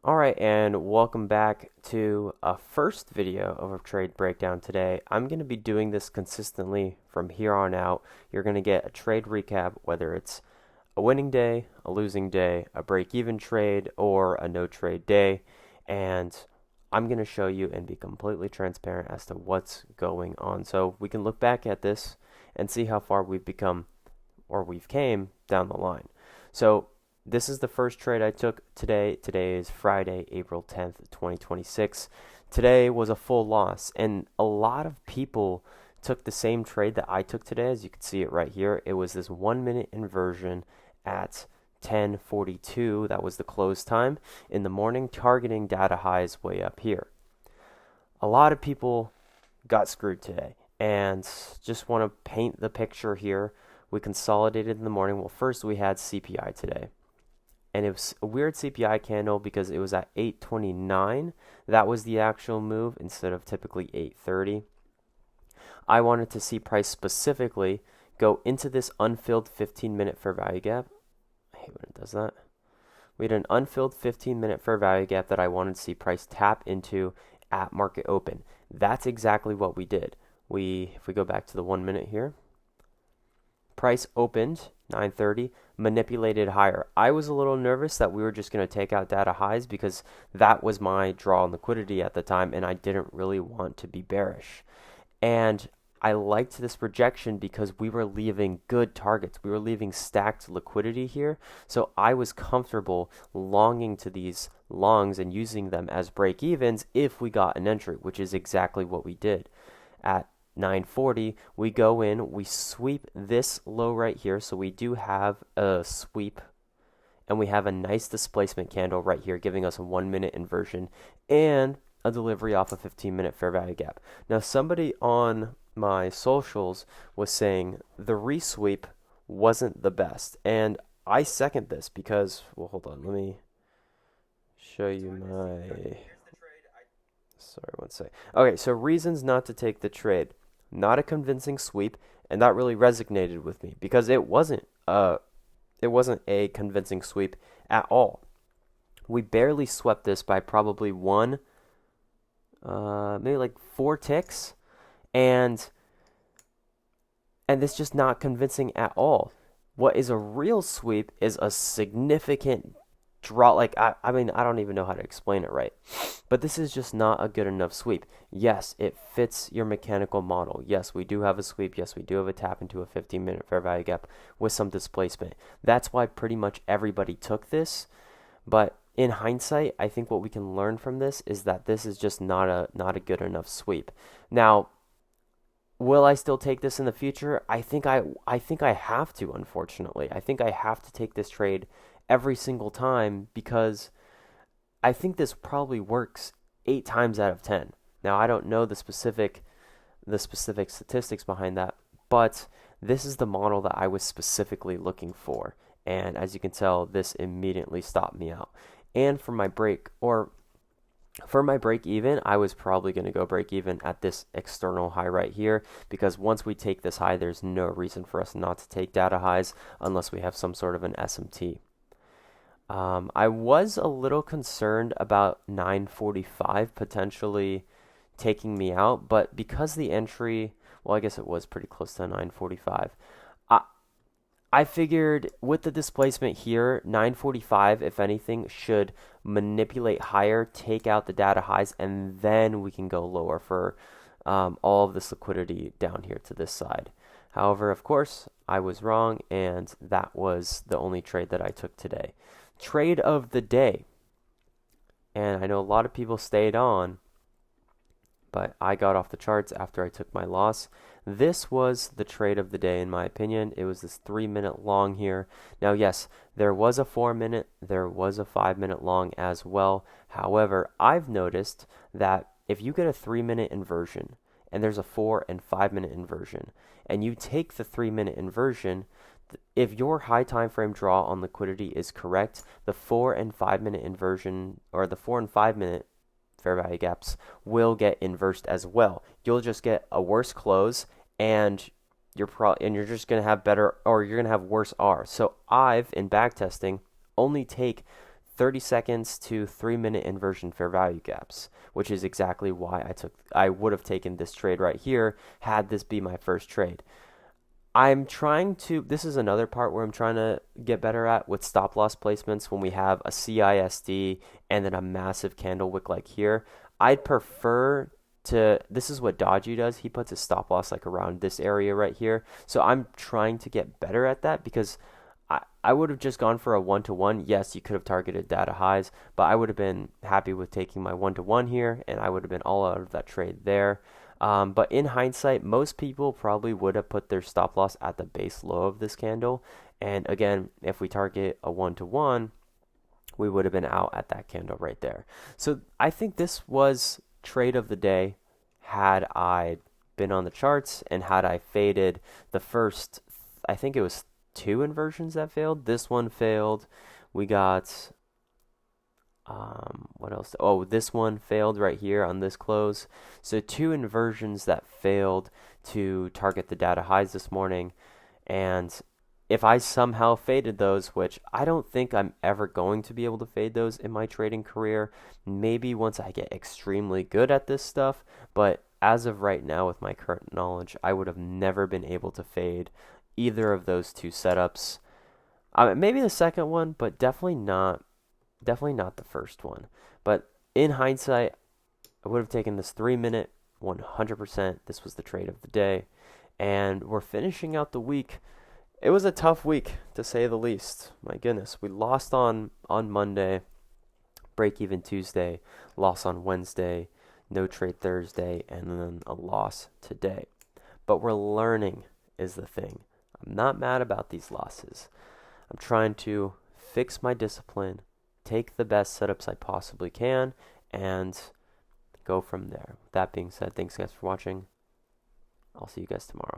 Alright, and welcome back to a first video of a trade breakdown today. I'm going to be doing this consistently from here on out. You're going to get a trade recap, whether it's a winning day, a losing day, a break-even trade, or a no-trade day. And I'm going to show you and be completely transparent as to what's going on. So we can look back at this and see how far we've become or we've came down the line. So this is the first trade I took today. Today is Friday, April 10th, 2026. Today was a full loss, and a lot of people took the same trade that I took today. As you can see it right here, it was this 1 minute inversion at 10:42. That was the close time in the morning, targeting data highs way up here. A lot of people got screwed today, and just want to paint the picture here. We consolidated in the morning. Well, first we had CPI today. And it was a weird CPI candle because it was at 829. That was the actual move instead of typically 830. I wanted to see price specifically go into this unfilled 15-minute fair value gap. I hate when it does that. We had an unfilled 15-minute fair value gap that I wanted to see price tap into at market open. That's exactly what we did. If we go back to the 1 minute here, price opened 9:30, manipulated higher. I was a little nervous that we were just going to take out data highs because that was my draw on liquidity at the time, and I didn't really want to be bearish. And I liked this projection because we were leaving good targets. We were leaving stacked liquidity here. So I was comfortable longing to these longs and using them as break evens if we got an entry, which is exactly what we did. At 940, we go in, we sweep this low right here, so we do have a sweep, and we have a nice displacement candle right here giving us a 1 minute inversion and a delivery off a 15-minute fair value gap. Now, somebody on my socials was saying the resweep wasn't the best, and I second this because, well, hold on, let me show you my, sorry, one sec. Okay, so reasons not to take the trade. Not a convincing sweep, and that really resonated with me because it wasn't a convincing sweep at all. We barely swept this by probably maybe like 4 ticks, and it's just not convincing at all. What is a real sweep is a significant draw. Like I mean, I don't even know how to explain it right, but this is just not a good enough sweep. Yes, it fits your mechanical model. Yes, we do have a sweep. Yes, we do have a tap into a 15-minute fair value gap with some displacement. That's why pretty much everybody took this. But in hindsight, I think what we can learn from this is that this is just not a good enough sweep. Now, will I still take this in the future? I think I have to, unfortunately. I think I have to take this trade every single time because I think this probably works 8 times out of 10. Now, I don't know the specific statistics behind that, but this is the model that I was specifically looking for. And as you can tell, this immediately stopped me out. And for my break even, I was probably going to go break even at this external high right here because once we take this high, there's no reason for us not to take data highs unless we have some sort of an SMT. I was a little concerned about 945 potentially taking me out, but because the entry, well, I guess it was pretty close to 945. I figured with the displacement here, 945, if anything, should manipulate higher, take out the data highs, and then we can go lower for all of this liquidity down here to this side. However, of course, I was wrong, and that was the only trade that I took today. Trade of the day. And I know a lot of people stayed on, but I got off the charts after I took my loss. This was the trade of the day, in my opinion. It was this 3-minute long here. Now, yes, there was a 4-minute, there was a 5-minute long as well. However, I've noticed that if you get a 3-minute inversion and there's a 4 and 5-minute inversion, and you take the 3-minute inversion, if your high time frame draw on liquidity is correct, the 4 and 5-minute inversion, or the 4 and 5-minute fair value gaps, will get inversed as well. You'll just get a worse close, and you're just gonna have better, or you're gonna have worse R. So I've, in back testing, only take 30 seconds to 3-minute inversion fair value gaps, which is exactly why I would have taken this trade right here had this be my first trade. This is another part where I'm trying to get better at with stop loss placements when we have a CISD and then a massive candle wick like here. I'd prefer this is what Dodgy does. He puts his stop loss like around this area right here. So I'm trying to get better at that because I would have just gone for a 1-to-1. Yes, you could have targeted data highs, but I would have been happy with taking my 1-to-1 here, and I would have been all out of that trade there. But in hindsight, most people probably would have put their stop loss at the base low of this candle. And again, if we target a 1-to-1, we would have been out at that candle right there. So I think this was trade of the day had I been on the charts and had I faded the first, I think it was 2 inversions that failed. This one failed. We got what else? Oh, this one failed right here on this close. So 2 inversions that failed to target the data highs this morning. And if I somehow faded those, which I don't think I'm ever going to be able to fade those in my trading career, maybe once I get extremely good at this stuff, but as of right now with my current knowledge, I would have never been able to fade either of those 2 setups. Maybe the second one, but definitely not the first one. But in hindsight, I would have taken this 3-minute 100%. This was the trade of the day. And we're finishing out the week. It was a tough week, to say the least. My goodness. We lost on Monday, break even Tuesday, loss on Wednesday, no trade Thursday, and then a loss today. But we're learning is the thing. I'm not mad about these losses. I'm trying to fix my discipline, take the best setups I possibly can, and go from there. With that being said, thanks guys for watching. I'll see you guys tomorrow.